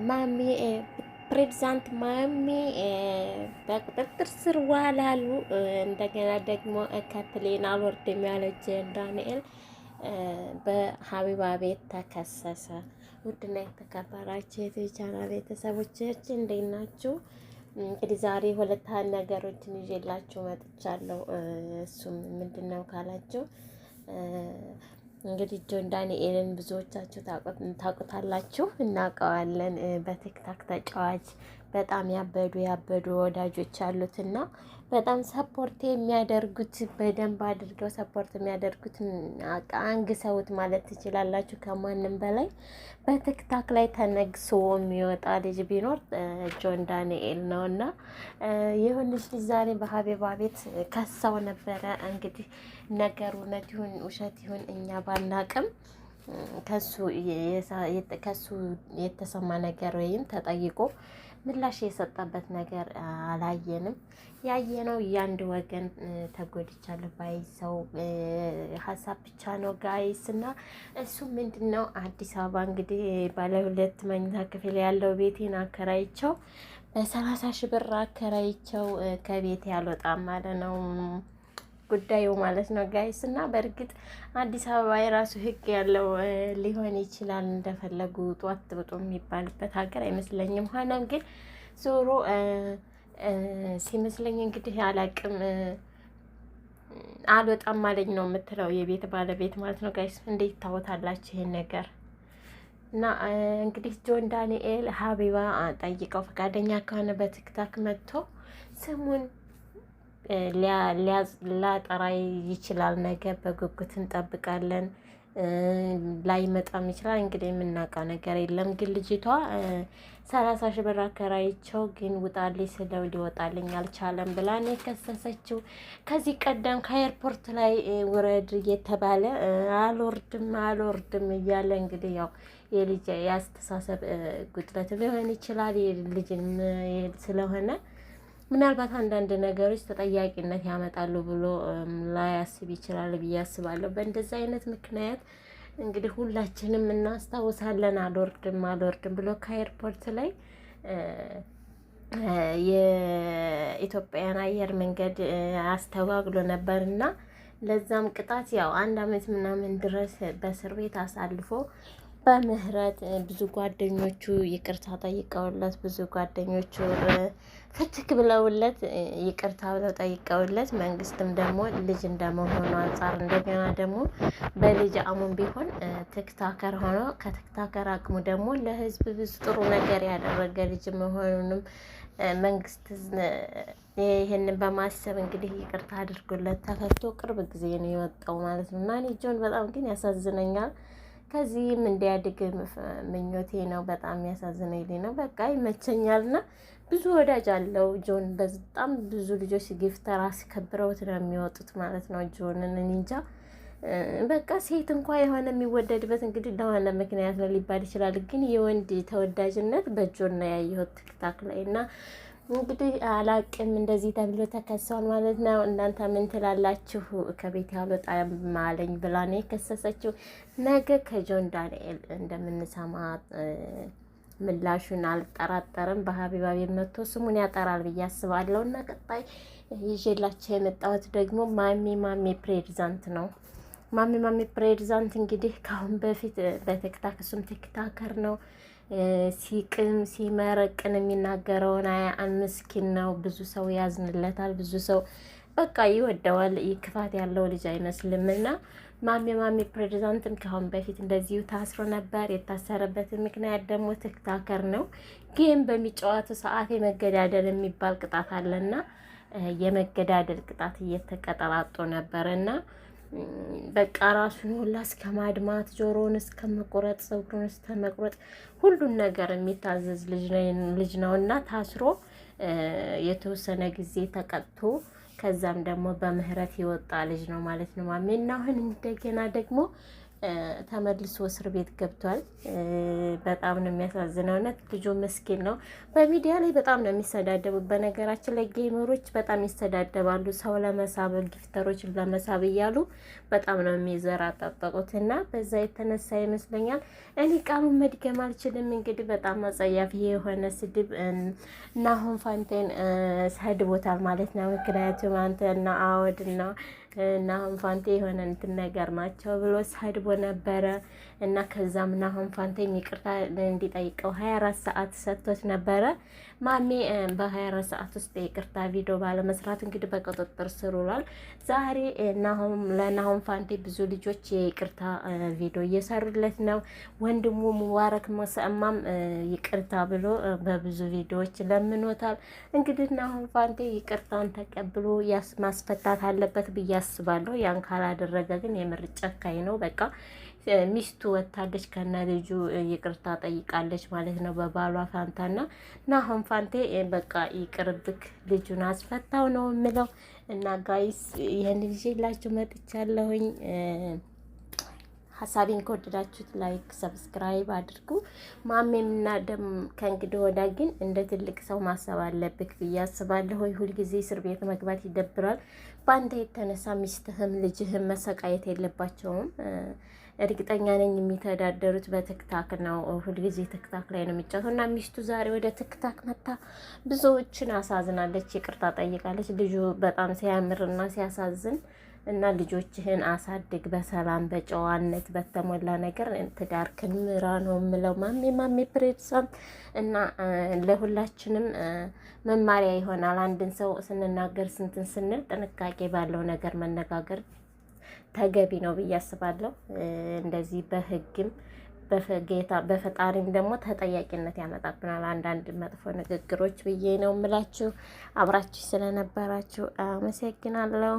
ማሚ ፕሬዝዳንት ማሚ በቁጥጥር ስር ዋላሉ። እንደገና ደግሞ ከፕሌን አልወርድም ያለች ዳንኤል በሀቢባ ቤት ተከሰሰ። ውድና የተከበራችሁ የቻናሌ ቤተሰቦቻችን እንዴት ናችሁ? እንግዲህ ዛሬ ሁለት ነገሮችን ይዤላችሁ መጥቻለሁ። እሱም ምንድን ነው ካላችሁ እንግዲህ ጆን ዳንኤልን ብዙዎቻችሁ ታውቁታላችሁ፣ እናውቀዋለን። በቲክታክ ተጫዋች በጣም ያበዱ ወዳጆች አሉትና በጣም ሰፖርት የሚያደርጉት በደንብ አድርገው ሰፖርት የሚያደርጉት አንግሰውት ማለት ትችላላችሁ። ከማንም በላይ በቲክታክ ላይ ተነግሶ የሚወጣ ልጅ ቢኖር ጆን ዳንኤል ነው እና የሆነች ልጅ ዛሬ በሀቢባ ቤት ከሳው ነበረ። እንግዲህ ነገሩ እውነት ይሁን ውሸት ይሁን እኛ ባናቅም ከሱ የተሰማ ነገር ወይም ተጠይቆ ምላሽ የሰጠበት ነገር አላየንም። ያየነው የአንድ ወገን ተጎድቻለሁ ባይ ሰው ሀሳብ ብቻ ነው ጋይስ። እና እሱ ምንድን ነው አዲስ አበባ እንግዲህ ባለ 2 መኝታ ክፍል ያለው ቤቴን አከራይቸው በ30 ሺህ ብር አከራይቸው ከቤት ያልወጣም ማለት ነው ጉዳዩ ማለት ነው ጋይስ። እና በእርግጥ አዲስ አበባ የራሱ ሕግ ያለው ሊሆን ይችላል። እንደፈለጉ ጧት ጥብጡ የሚባልበት ሀገር አይመስለኝም። ሆኖም ግን ዞሮ ሲመስለኝ እንግዲህ አላቅም አልወጣም ማለኝ ነው የምትለው የቤት ባለቤት ማለት ነው ጋይስ። እንዴት ታወታላችሁ ይሄን ነገር? እና እንግዲህ ጆን ዳንኤል ሀቢባ ጠይቀው ፈቃደኛ ከሆነ በቲክታክ መጥቶ ስሙን ሊያጠራ ይችላል። ነገር በጉጉት እንጠብቃለን። ላይመጣም ይችላል። እንግዲህ የምናውቀው ነገር የለም። ግን ልጅቷ 30 ሺህ ብር አከራይቸው ግን ውጣልኝ ስለው ሊወጣልኝ አልቻለም ብላ ነው የከሰሰችው። ከዚህ ቀደም ከኤርፖርት ላይ ውረድ እየተባለ አልወርድም እያለ እንግዲህ ያው የልጅ የአስተሳሰብ ጉድለት ሊሆን ይችላል የልጅን ስለሆነ ምናልባት አንዳንድ ነገሮች ተጠያቂነት ያመጣሉ ብሎ ላያስብ ይችላል ብዬ አስባለሁ። በእንደዚህ አይነት ምክንያት እንግዲህ ሁላችንም እናስታውሳለን። አልወርድም ብሎ ከኤርፖርት ላይ የኢትዮጵያን አየር መንገድ አስተጓጉሎ ነበርና ለዛም ቅጣት ያው 1 አመት ምናምን ድረስ በእስር ቤት አሳልፎ በምህረት ብዙ ጓደኞቹ ይቅርታ ጠይቀውለት ብዙ ጓደኞቹ ፍትክ ብለውለት ይቅርታ ብለው ጠይቀውለት መንግስትም ደግሞ ልጅ እንደመሆኑ አንጻር እንደገና ደግሞ በልጅ አሙን ቢሆን ቲክታከር ሆኖ ከቲክታከር አቅሙ ደግሞ ለህዝብ ብዙ ጥሩ ነገር ያደረገ ልጅ መሆኑንም መንግስት ይሄንን በማሰብ እንግዲህ ይቅርታ አድርጎለት ተፈቶ ቅርብ ጊዜ ነው የወጣው ማለት ነው። እና እኔ ጆን በጣም ግን ያሳዝነኛል። ከዚህም እንዲያድግ ምኞቴ ነው። በጣም ያሳዝነኝ ነው። በቃ ይመቸኛልና ብዙ ወዳጅ አለው ጆን። በጣም ብዙ ልጆች ጊፍተር አስከብረውት ነው የሚወጡት ማለት ነው ጆንን። እንጃ በቃ ሴት እንኳ የሆነ የሚወደድበት እንግዲህ ለሆነ ምክንያት ነው ሊባል ይችላል። ግን የወንድ ተወዳጅነት በጆን ነው ያየሁት ቲክታክ ላይ እና እንግዲህ አላቅም እንደዚህ ተብሎ ተከሷል ማለት ነው። እናንተ ምን ትላላችሁ? ከቤት ያልወጣም አለኝ ብላ ነው የከሰሰችው። ነገ ከጆን ዳንኤል እንደምንሰማ ምላሹን አልጠራጠርም። በሀቢባ ቤት መጥቶ ስሙን ያጠራል ብዬ አስባለሁ። እና ቀጣይ ይዤላችሁ የመጣሁት ደግሞ ማሚ ፕሬዝዳንት ነው። ማሚ ፕሬዝዳንት እንግዲህ ከአሁን በፊት በቲክታክ እሱም ቲክታከር ነው ሲቅም ሲመረቅን የሚናገረውን ምስኪን ነው። ብዙ ሰው ያዝንለታል። ብዙ ሰው በቃ ይወደዋል። ክፋት ያለው ልጅ አይመስልም። እና ማሚ ፕሬዝዳንትም ከአሁን በፊት እንደዚሁ ታስሮ ነበር። የታሰረበትን ምክንያት ደግሞ ቲክታከር ነው። ጌም በሚጫወቱ ሰዓት የመገዳደል የሚባል ቅጣት አለና የመገዳደል ቅጣት እየተቀጠላጦ ነበርና በቃ ራሱን ሁላ እስከ ማድማት ጆሮውን እስከ መቆረጥ ፀጉሩን እስከ መቁረጥ ሁሉን ነገር የሚታዘዝ ልጅ ነው እና ታስሮ የተወሰነ ጊዜ ተቀጥቶ ከዛም ደግሞ በምህረት የወጣ ልጅ ነው ማለት ነው ማሜ። እና አሁን እንደገና ደግሞ ተመልሶ እስር ቤት ገብቷል። በጣም ነው የሚያሳዝነው። እውነት ልጁ ምስኪን ነው። በሚዲያ ላይ በጣም ነው የሚሰዳደቡት። በነገራችን ላይ ጌመሮች በጣም ይሰዳደባሉ። ሰው ለመሳብ ጊፍተሮች ለመሳብ እያሉ በጣም ነው የሚዘራጣጠቁት እና በዛ የተነሳ ይመስለኛል እኔ ቃሉን መድገም አልችልም። እንግዲህ በጣም አጸያፊ የሆነ ስድብ ናሆም ፋንቴን ሰድቦታል ማለት ነው። ምክንያቱም አንተ እና አወድና ናሆም ፋንቴ የሆነ እንትን ነገር ናቸው ብሎ ሰድቦ ነበረ እና ከዛም ናሆም ፋንቴ ይቅርታ እንዲጠይቀው 24 ሰዓት ሰጥቶት ነበረ። ማሜ በ24 ሰዓት ውስጥ የይቅርታ ቪዲዮ ባለመስራቱ እንግዲህ በቁጥጥር ስር ውሏል። ዛሬ ለናሆም ፋንቴ ብዙ ልጆች የይቅርታ ቪዲዮ እየሰሩለት ነው። ወንድሙ ሙባረክ መሰማም ይቅርታ ብሎ በብዙ ቪዲዮዎች ለምኖታል። እንግዲህ ናሆም ፋንቴ ይቅርታን ተቀብሎ ማስፈታት አለበት ብዬ አስባለሁ። ያን ካላደረገ ግን የምር ጨካኝ ነው። በቃ ሚስቱ ወታለች ከነ ልጁ ይቅርታ ጠይቃለች ማለት ነው በባሏ ፋንታና ናሆም ፋንቴ በቃ ይቅርብክ ልጁን አስፈታው ነው የምለው። እና ጋይስ ይህን ልጅ ላችሁ መጥቻለሁኝ። ሀሳቤን ከወደዳችሁት ላይክ ሰብስክራይብ አድርጉ። ማሜምና ደም ከእንግዲህ ወዳ ግን እንደ ትልቅ ሰው ማሰብ አለብክ ብዬ አስባለሁ። ሁልጊዜ እስር ቤት መግባት ይደብራል። በአንተ የተነሳ ሚስትህም ልጅህም መሰቃየት የለባቸውም። እርግጠኛ ነኝ የሚተዳደሩት በትክታክ ነው። ሁልጊዜ ትክታክ ላይ ነው የሚጫወተው እና ሚስቱ ዛሬ ወደ ትክታክ መታ ብዙዎችን አሳዝናለች፣ ይቅርታ ጠይቃለች። ልጁ በጣም ሲያምርና ሲያሳዝን እና ልጆችህን አሳድግ በሰላም በጨዋነት በተሞላ ነገር ትዳርክን ምራ ነው የምለው። ማሜ ፕሬድሳም እና ለሁላችንም መማሪያ ይሆናል። አንድን ሰው ስንናገር ስንትን ስንል ጥንቃቄ ባለው ነገር መነጋገር ተገቢ ነው ብዬ አስባለሁ። እንደዚህ በህግም በፈጣሪም ደግሞ ተጠያቂነት ያመጣብናል አንዳንድ መጥፎ ንግግሮች ብዬ ነው የምላችሁ። አብራችሁ ስለነበራችሁ አመሰግናለሁ።